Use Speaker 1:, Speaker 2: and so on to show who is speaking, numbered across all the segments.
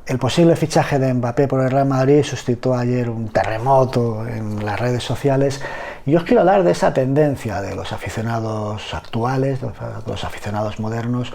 Speaker 1: El posible fichaje de Mbappé por el Real Madrid suscitó ayer un terremoto en las redes sociales y yo os quiero hablar de esa tendencia de los aficionados actuales, de los aficionados modernos,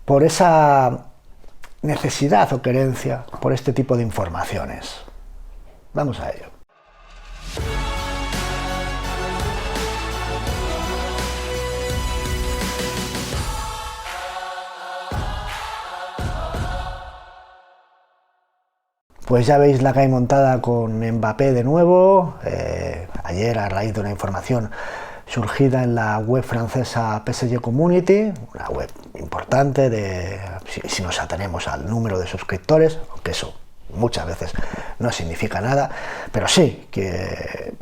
Speaker 1: por esa necesidad o querencia por este tipo de informaciones. Vamos a ello. Pues ya veis la que hay montada con Mbappé de nuevo. Ayer, a raíz de una información surgida en la web francesa PSG Community, una web importante si nos atenemos al número de suscriptores, aunque eso muchas veces no significa nada, pero sí que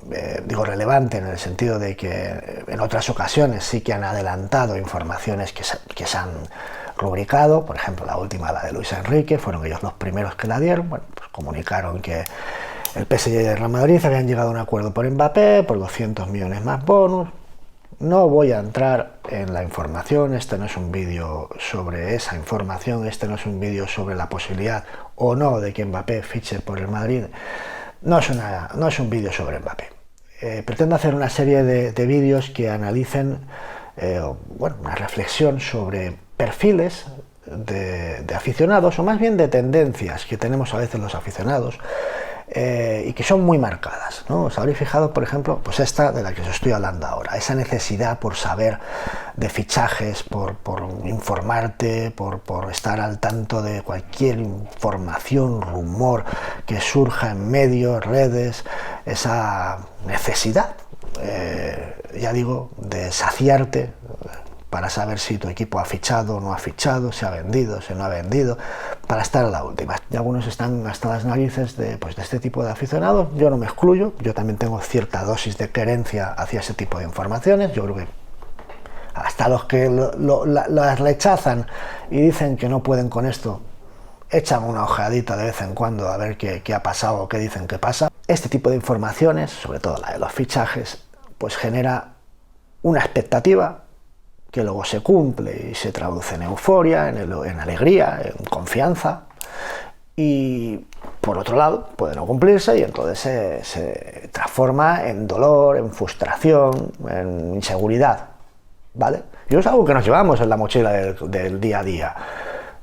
Speaker 1: digo relevante en el sentido de que en otras ocasiones sí que han adelantado informaciones que se han rubricado. Por ejemplo, la última, la de Luis Enrique, fueron ellos los primeros que la dieron. Bueno, pues comunicaron que el PSG y el Real Madrid habían llegado a un acuerdo por Mbappé, por 200 millones más bonus. No voy a entrar en la información, este no es un vídeo sobre esa información, este no es un vídeo sobre la posibilidad o no de que Mbappé fiche por el Madrid, no es un vídeo sobre Mbappé. Pretendo hacer una serie de vídeos que analicen una reflexión sobre perfiles de aficionados, o más bien de tendencias que tenemos a veces los aficionados, y que son muy marcadas, ¿no? Os habréis fijado, por ejemplo, pues esta de la que os estoy hablando ahora, esa necesidad por saber de fichajes, por informarte, por estar al tanto de cualquier información, rumor que surja en medios, redes, esa necesidad, ya digo, de saciarte para saber si tu equipo ha fichado o no ha fichado, si ha vendido, si no ha vendido, para estar a la última. Y algunos están hasta las narices de este tipo de aficionados. Yo no me excluyo, yo también tengo cierta dosis de querencia hacia ese tipo de informaciones. Yo creo que hasta los que las rechazan y dicen que no pueden con esto, echan una ojeadita de vez en cuando a ver qué ha pasado o qué dicen que pasa. Este tipo de informaciones, sobre todo la de los fichajes, pues genera una expectativa que luego se cumple y se traduce en euforia, en alegría, en confianza, y por otro lado puede no cumplirse y entonces se transforma en dolor, en frustración, en inseguridad, ¿vale? Y es algo que nos llevamos en la mochila del día a día,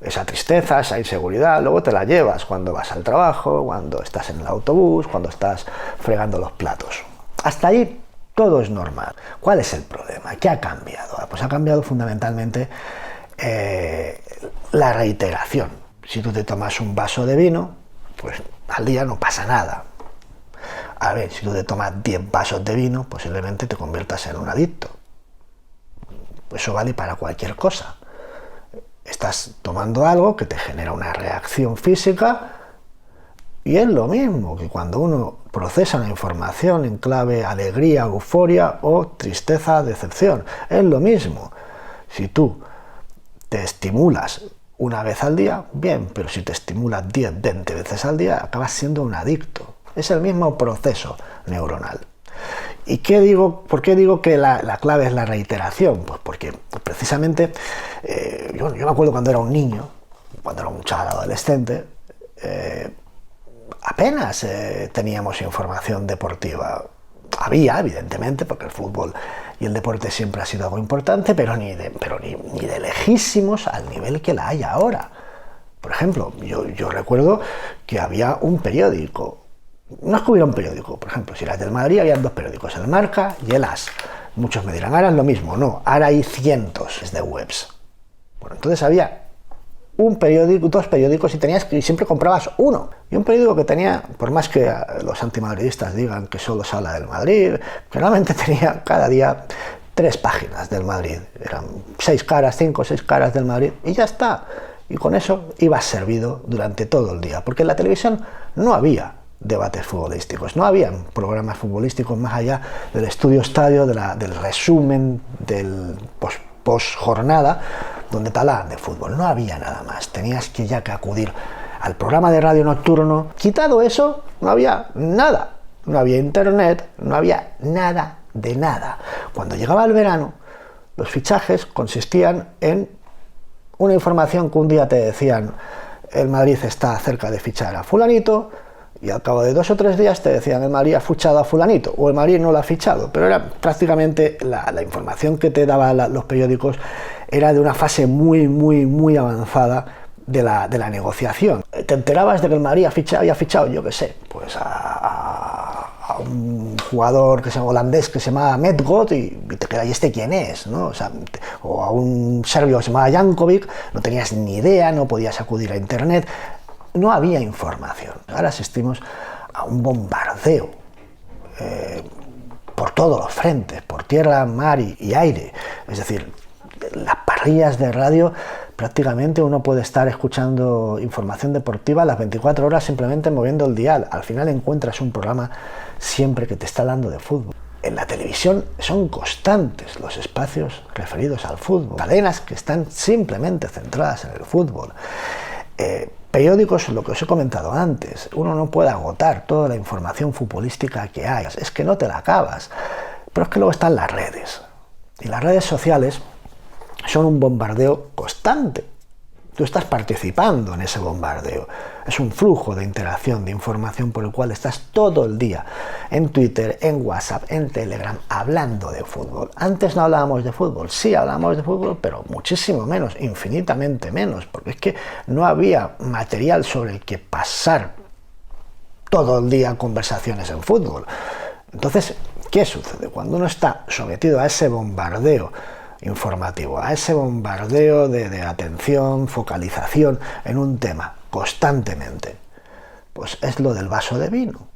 Speaker 1: esa tristeza, esa inseguridad, luego te la llevas cuando vas al trabajo, cuando estás en el autobús, cuando estás fregando los platos. Hasta ahí todo es normal. ¿Cuál es el problema? ¿Qué ha cambiado? Pues ha cambiado fundamentalmente la reiteración. Si tú te tomas un vaso de vino, pues al día no pasa nada. A ver, si tú te tomas 10 vasos de vino, posiblemente te conviertas en un adicto. Eso vale para cualquier cosa. Estás tomando algo que te genera una reacción física, y es lo mismo que cuando uno procesa una información en clave alegría, euforia o tristeza, decepción. Es lo mismo. Si tú te estimulas una vez al día, bien, pero si te estimulas 10, 20 veces al día, acabas siendo un adicto. Es el mismo proceso neuronal. ¿Y qué digo? ¿Por qué digo que la clave es la reiteración? Pues porque precisamente yo me acuerdo cuando era un niño, cuando era un chaval adolescente, apenas teníamos información deportiva. Había, evidentemente, porque el fútbol y el deporte siempre ha sido algo importante, pero ni de lejísimos al nivel que la hay ahora. Por ejemplo, yo recuerdo que había un periódico. No es que hubiera un periódico, por ejemplo, si eras del Madrid había 2 periódicos, el Marca y el As. Muchos me dirán, ahora es lo mismo. No, ahora hay cientos de webs. Bueno, entonces había un periódico, 2 periódicos y siempre comprabas uno. Y un periódico que tenía, por más que los antimadridistas digan que solo se habla del Madrid, que realmente tenía cada día 3 páginas del Madrid. Eran 6 caras, 5 o 6 caras del Madrid y ya está. Y con eso ibas servido durante todo el día, porque en la televisión no había debates futbolísticos, no habían programas futbolísticos más allá del estudio estadio, del resumen del post jornada, donde te hablaban de fútbol. No había nada más, tenías que acudir al programa de radio nocturno. Quitado eso, no había nada, no había internet, no había nada de nada. Cuando llegaba el verano, los fichajes consistían en una información que un día te decían el Madrid está cerca de fichar a fulanito, y al cabo de 2 o 3 días te decían el Madrid ha fichado a fulanito, o el Madrid no lo ha fichado, pero era prácticamente la información que te daban los periódicos era de una fase muy avanzada de la negociación. Te enterabas de que el Madrid había fichado, yo qué sé, pues a un jugador que se llama holandés que se llama Medgot y te quedas, ¿y este quién es? ¿No? O a un serbio que se llama Jankovic, no tenías ni idea, no podías acudir a internet, no había información. Ahora asistimos a un bombardeo por todos los frentes, por tierra, mar y aire. Es decir, las parrillas de radio, prácticamente uno puede estar escuchando información deportiva las 24 horas simplemente moviendo el dial. Al final encuentras un programa siempre que te está hablando de fútbol. En la televisión son constantes los espacios referidos al fútbol, cadenas que están simplemente centradas en el fútbol. Periódicos, lo que os he comentado antes, uno no puede agotar toda la información futbolística que hay, es que no te la acabas, pero es que luego están las redes, y las redes sociales son un bombardeo constante. Tú estás participando en ese bombardeo. Es un flujo de interacción, de información por el cual estás todo el día en Twitter, en WhatsApp, en Telegram, hablando de fútbol. Antes no hablábamos de fútbol, sí hablábamos de fútbol, pero muchísimo menos, infinitamente menos, porque es que no había material sobre el que pasar todo el día conversaciones en fútbol. Entonces, ¿qué sucede? Cuando uno está sometido a ese bombardeo informativo, a ese bombardeo de atención, focalización en un tema constantemente, pues es lo del vaso de vino.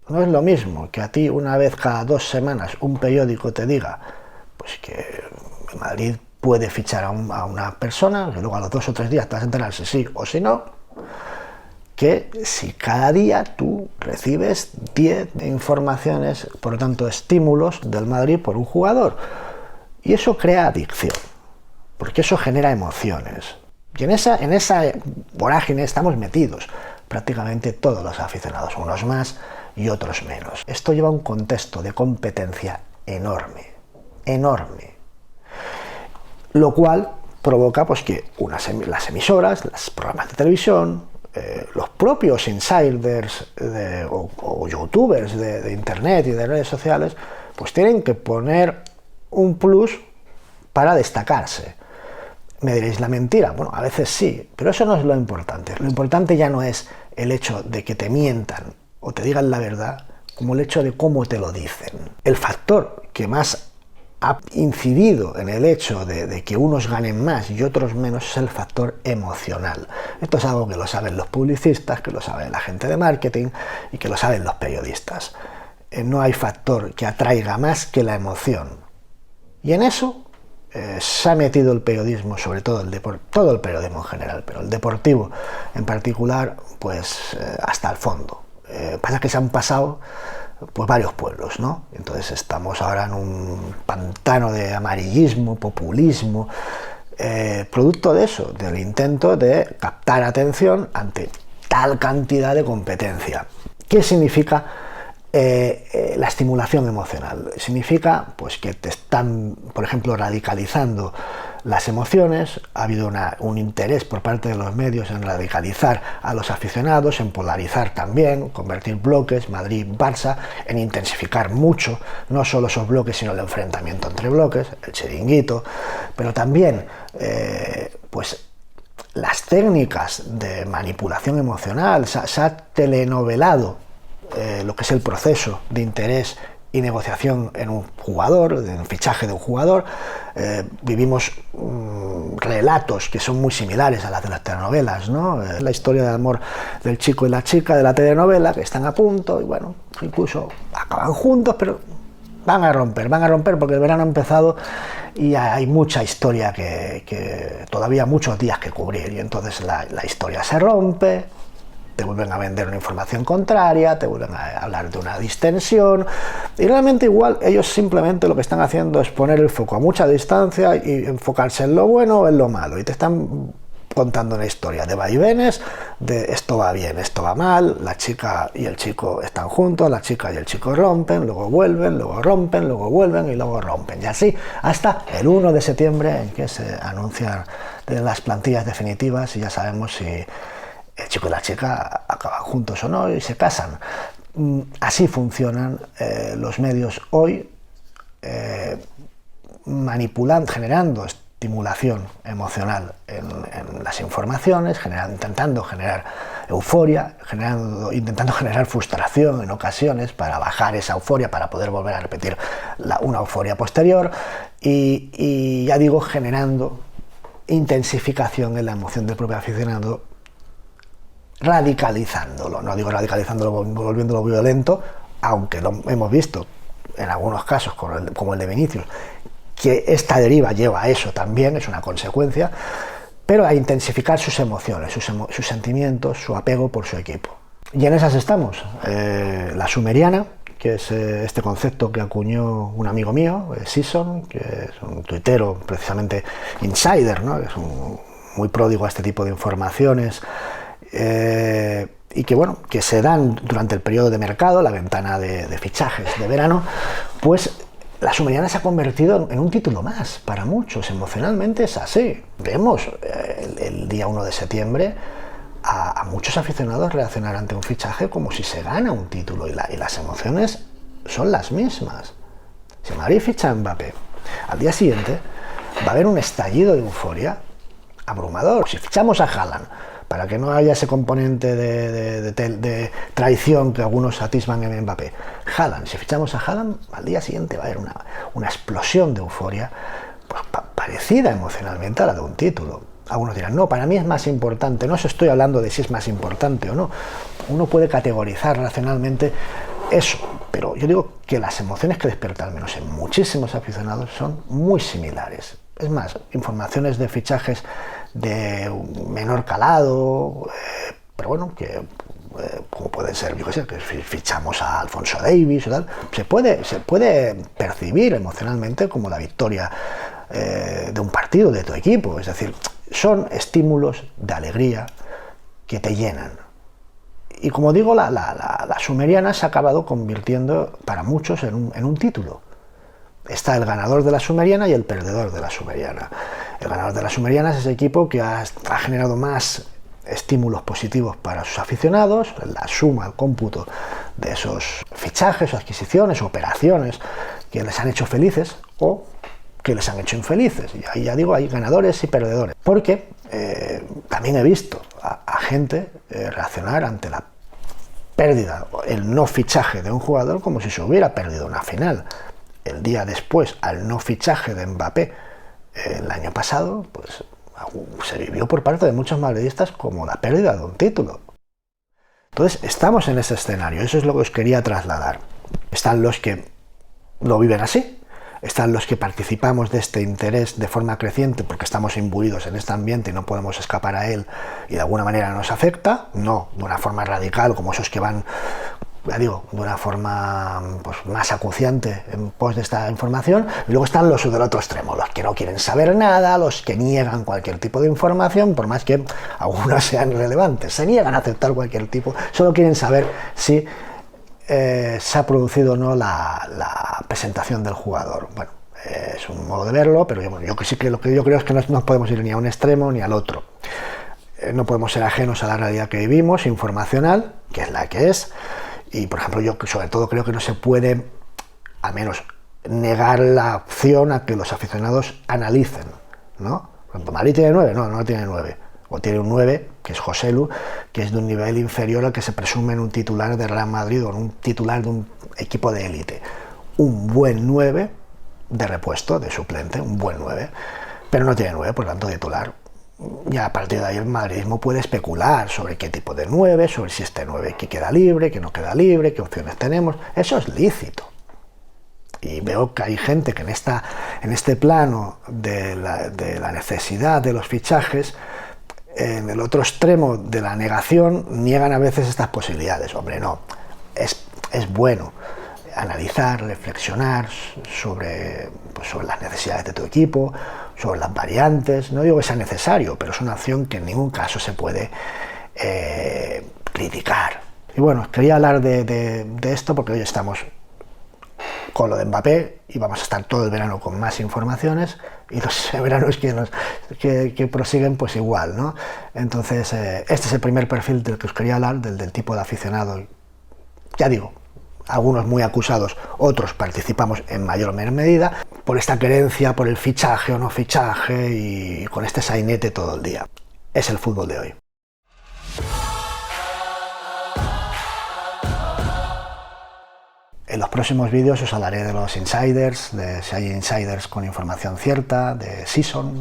Speaker 1: No es lo mismo que a ti una vez cada 2 semanas un periódico te diga pues que Madrid puede fichar a una persona, que luego a los 2 o 3 días te vas a enterar si sí o si no, que si cada día tú recibes 10 informaciones, por lo tanto estímulos del Madrid por un jugador. Y eso crea adicción, porque eso genera emociones. Y en esa vorágine estamos metidos prácticamente todos los aficionados, unos más y otros menos. Esto lleva a un contexto de competencia enorme, lo cual provoca pues, que las emisoras, los programas de televisión, los propios insiders o youtubers de internet y de redes sociales, pues tienen que poner un plus para destacarse. Me diréis, la mentira, bueno, a veces sí, pero eso no es lo importante. Lo importante ya no es el hecho de que te mientan o te digan la verdad, como el hecho de cómo te lo dicen. El factor que más ha incidido en el hecho de que unos ganen más y otros menos es el factor emocional. Esto es algo que lo saben los publicistas, que lo sabe la gente de marketing y que lo saben los periodistas. No hay factor que atraiga más que la emoción. Y en eso se ha metido el periodismo, sobre todo todo el periodismo en general, pero el deportivo en particular, pues hasta el fondo. Pasa que se han pasado pues varios pueblos, ¿no? Entonces estamos ahora en un pantano de amarillismo, populismo, producto de eso, del intento de captar atención ante tal cantidad de competencia. ¿Qué significa la estimulación emocional? Significa pues que te están, por ejemplo, radicalizando las emociones. Ha habido un interés por parte de los medios en radicalizar a los aficionados, en polarizar también, convertir bloques, Madrid-Barça, en intensificar mucho, no solo esos bloques, sino el enfrentamiento entre bloques, el chiringuito, pero también pues las técnicas de manipulación emocional. Se ha telenovelado lo que es el proceso de interés y negociación en un jugador, en el fichaje de un jugador. Vivimos relatos que son muy similares a las de las telenovelas, ¿no? La historia de amor del chico y la chica de la telenovela, que están a punto y bueno, incluso acaban juntos, pero van a romper porque el verano ha empezado y hay mucha historia que todavía muchos días que cubrir, y entonces la historia se rompe, te vuelven a vender una información contraria, te vuelven a hablar de una distensión, y realmente igual ellos simplemente lo que están haciendo es poner el foco a mucha distancia y enfocarse en lo bueno o en lo malo, y te están contando una historia de vaivenes, de esto va bien, esto va mal, la chica y el chico están juntos, la chica y el chico rompen, luego vuelven, luego rompen, luego vuelven y luego rompen, y así hasta el 1 de septiembre en que se anuncian las plantillas definitivas y ya sabemos el chico y la chica acaban juntos o no y se casan. Así funcionan los medios hoy, manipulando, generando estimulación emocional en las informaciones, intentando generar euforia, intentando generar frustración en ocasiones para bajar esa euforia, para poder volver a repetir una euforia posterior y ya digo, generando intensificación en la emoción del propio aficionado, radicalizándolo, no digo radicalizándolo, volviéndolo violento, aunque lo hemos visto en algunos casos, como el de Vinicius, que esta deriva lleva a eso también, es una consecuencia, pero a intensificar sus emociones, sus sentimientos, su apego por su equipo. Y en esas estamos. La sumeriana, que es este concepto que acuñó un amigo mío, Sisson, que es un tuitero precisamente insider, ¿no? Es muy pródigo a este tipo de informaciones, y que, bueno, que se dan durante el periodo de mercado, la ventana de fichajes de verano, pues la sumeriana se ha convertido en un título más para muchos. Emocionalmente es así. Vemos el día 1 de septiembre a muchos aficionados reaccionar ante un fichaje como si se gana un título, y las emociones son las mismas. Si Madrid ficha a Mbappé, al día siguiente va a haber un estallido de euforia abrumador. Si fichamos a Haaland, para que no haya ese componente de traición que algunos atisban en Mbappé, si fichamos a Haaland, al día siguiente va a haber una explosión de euforia, pues, parecida emocionalmente a la de un título. Algunos dirán, no, para mí es más importante. No os estoy hablando de si es más importante o no. Uno puede categorizar racionalmente eso, pero yo digo que las emociones que despierta, al menos en muchísimos aficionados, son muy similares. Es más, informaciones de fichajes de menor calado, pero bueno, que como puede ser, yo qué sé, que fichamos a Alphonso Davies o tal, se puede percibir emocionalmente como la victoria de un partido de tu equipo. Es decir, son estímulos de alegría que te llenan. Y como digo, la sumeriana se ha acabado convirtiendo para muchos en un título. Está el ganador de la sumeriana y el perdedor de la sumeriana. El ganador de la sumeriana es ese equipo que ha generado más estímulos positivos para sus aficionados, la suma, el cómputo de esos fichajes, o adquisiciones, o operaciones que les han hecho felices o que les han hecho infelices. Y ahí ya digo, hay ganadores y perdedores. Porque también he visto a gente reaccionar ante la pérdida, el no fichaje de un jugador, como si se hubiera perdido una final. El día después, al no fichaje de Mbappé el año pasado, pues se vivió por parte de muchos madridistas como la pérdida de un título. Entonces, estamos en ese escenario, eso es lo que os quería trasladar. Están los que lo viven así, están los que participamos de este interés de forma creciente porque estamos imbuidos en este ambiente y no podemos escapar a él y de alguna manera nos afecta, no de una forma radical como esos que van, ya digo, de una forma pues, más acuciante en pos de esta información. Y luego están los del otro extremo, los que no quieren saber nada, los que niegan cualquier tipo de información, por más que algunas sean relevantes, se niegan a aceptar cualquier tipo, solo quieren saber si se ha producido o no la presentación del jugador. Bueno, es un modo de verlo, pero yo sí que lo que yo creo es que no podemos ir ni a un extremo ni al otro. No podemos ser ajenos a la realidad que vivimos, informacional, que es la que es. Y, por ejemplo, yo sobre todo creo que no se puede, al menos, negar la opción a que los aficionados analicen, ¿no? Por ejemplo, ¿Madrid tiene 9? No tiene 9. O tiene un 9, que es Joselu, que es de un nivel inferior al que se presume en un titular de Real Madrid o en un titular de un equipo de élite. Un buen 9 de repuesto, de suplente, un buen 9, pero no tiene 9, por lo tanto, titular. Y a partir de ahí el madridismo puede especular sobre qué tipo de 9, sobre si este 9 que queda libre, que no queda libre, qué opciones tenemos. Eso es lícito. Y veo que hay gente que en este plano de la necesidad de los fichajes, en el otro extremo de la negación, niegan a veces estas posibilidades. Hombre, no. Es bueno analizar, reflexionar sobre las necesidades de tu equipo, sobre las variantes. No digo que sea necesario, pero es una opción que en ningún caso se puede criticar. Y bueno, quería hablar de esto porque hoy estamos con lo de Mbappé y vamos a estar todo el verano con más informaciones, y los veranos que prosiguen pues igual, ¿no? Entonces este es el primer perfil del que os quería hablar, del tipo de aficionado. Ya digo, algunos muy acusados, otros participamos en mayor o menor medida por esta querencia por el fichaje o no fichaje y con este sainete todo el día. Es el fútbol de hoy. En los próximos vídeos os hablaré de los insiders, de si hay insiders con información cierta, de Season,